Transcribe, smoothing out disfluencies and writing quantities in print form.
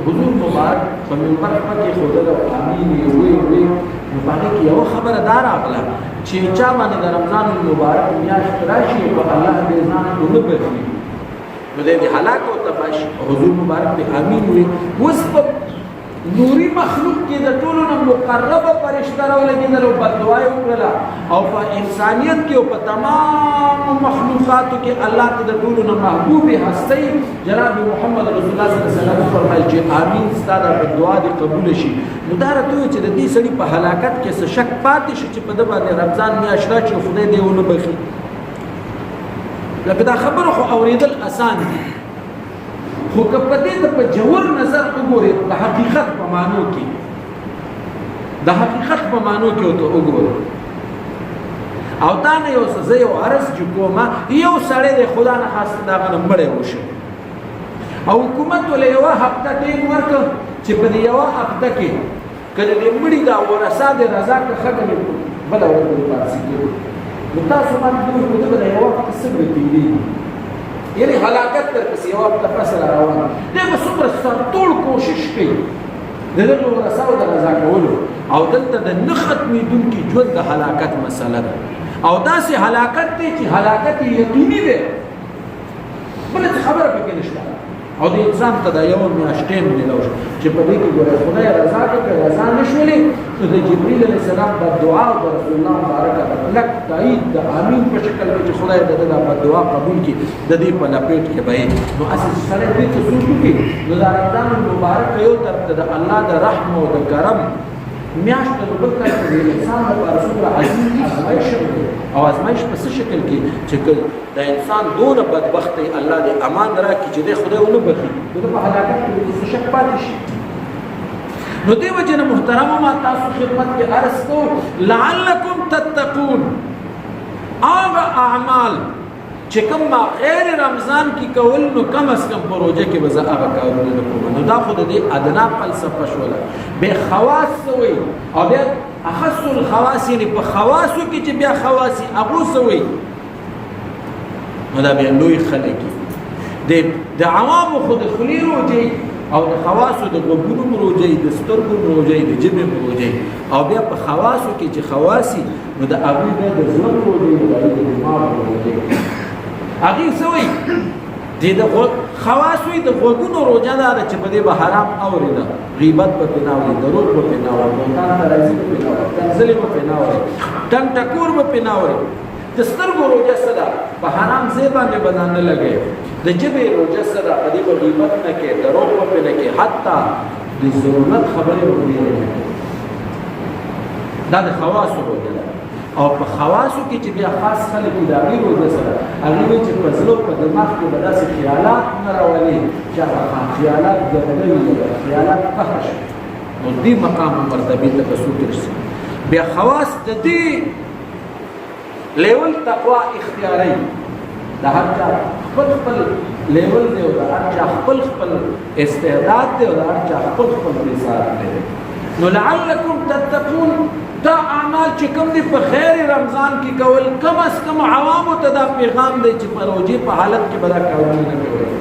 حضور مبارک په منبر پکې ښودل او امین یې وی نو په هغې کې یوه خبره دا راغله چې چا باندې د رمضان المبارک میاشت راشي په الله دې ځان ونه بخي نو دی دې هلاک او تباه شي حضور مبارک دې امین وي اوس په نوري مخلوق کې د ټولو نه مقربه فرشته راولګېدل او بددعا یې وکړله او په انسانیت کې او په تمامو مخلوقاتو کې الله ته د ټولو نه محبوب هستۍ جناب محمد رسول الله صلی الله علیه وسلم فرمایل چې امین ستا د بددعا دې قبوله شي نو دا راته وایي چې د دې سړي په هلاکت کې څه شک پاتې شي چې په ده باندې رمضان میاشت راشي خدای دې ونه بخي لکه دا خبره خو اورېدل اسان دي خو که په دې ته په جوور نظر وګورې د حقیقت په معنو کې د حقیقت په معنو کې ورته وګورې او دا نه یو څه زه یو عرض چې کومه یو سړی دی خدا نه خاص د هغه نه مړی وشو او حکومت ولې یوه هفته ټیم ورکړ چې په دې یوه هفته کې که د دې مړي دا ورثه د رضا که ښه ګڼې بله ورځ به پاتې کېږي نو تاسو باندې دوی په دغه د یوه هفته څنګه تېرېږي یعنی هلاکت در پسې یوه هفته پس را روانه دی به څومره سرتوړ کوشش کوي د دغو ورثاو د رضا کولو او دلته د نه ختمېدونکي ژوند د هلاکت مسله ده او داسې هلاکت دی چې هلاکت یې یقیني دی بله څه خبره پکې نشته او د انسان ته دا یوه میاشت ټیم میلاو شو چې په دې کې ګوره خدای رضا کړه رضا نه شولې نو د جبریل علیه السلام بددعا او د رسول الله مبارکه د کلک تایید د امین په شکل کې چې خدای د ده دا بددعا قبول کړي د دې په لپیټ کې به یې نو هسې سړی دې ته سوچ وکړي نو د رمضان المبارک یو طرف ته د الله د رحم او د کرم میاشت د بل طرف ته د انسان لپاره څومره عظیم ازمایش دی او ازمایش په څه شکل کې چې د انسان دونه بدبخت دی الله دې امان راکړي چې دی خدای ونه بخي نو د په هلاکت کې څه شک پاتې شي نو دې وجه نه محترمو ما تاسو خدمت کې عرض کوم لعلکم تتقون هغه اعمال چې کوم ما غیر رمضان کې کول نو کم از کم په روژه کې به زه هغه کارونه نه کوم نو دا خو د دې ادنا فلسفه شوله بې خواص څه وایي او بیا اخص الخواص یعنې په خواصو کې چې بیا خواص یي هغو څه وایي نو دا بیا لوی خلک د عوامو خو د خولې روژې او د خواصو د غوږونو روژې د سترګو روژې د ژبې روژې او بیا په خواصو کې چې خواص یي نو د هغوی بیا د زړه روژې د هغوی د دماغ روژې هغې څه وایي د خواص وایي د غوږونو روژه دا ده چې په دې به حرام اورېده غیبت به پرې نه اورې دروغ به پرې نه اورې بهتان ترازي به پرې نه اورې کنځلې به پرې نه اورې ټنګ ټکور به پرې نه اورې د سترګو روژه څه ده په حرام ځای باندې به ځان نه لګوې د ژبې روژه څه ده په دې به غیبت نه کوې دروغ به پرې نه کوې حتی د ضرورت خبرې به پرې نه کوې دا د خواصو روژه ده او په خواصو کې چې بیا خاص خلک دي د هغې روژه سره هغې وایي چې په زړه په دماغ کې به داسې خیالات نه راولي چې هغه خیالات ګډوډ وي خیالات فحش نو دې مقام او مرتبې ته به څوک رسي بیا خواص د دې لیول تقوا اختیاري د هر چا خپل خپل لیول دی او د هر چا خپل خپل استعداد دی او د هر چا خپل خپل رسالت دی نو لعلکم تتقون دا اعمال چې کوم دي په خیر رمضان کې کول کم از کم عوامو ته دا پیغام دی چې په روژې په حالت کې به دا کارونه نه کوئ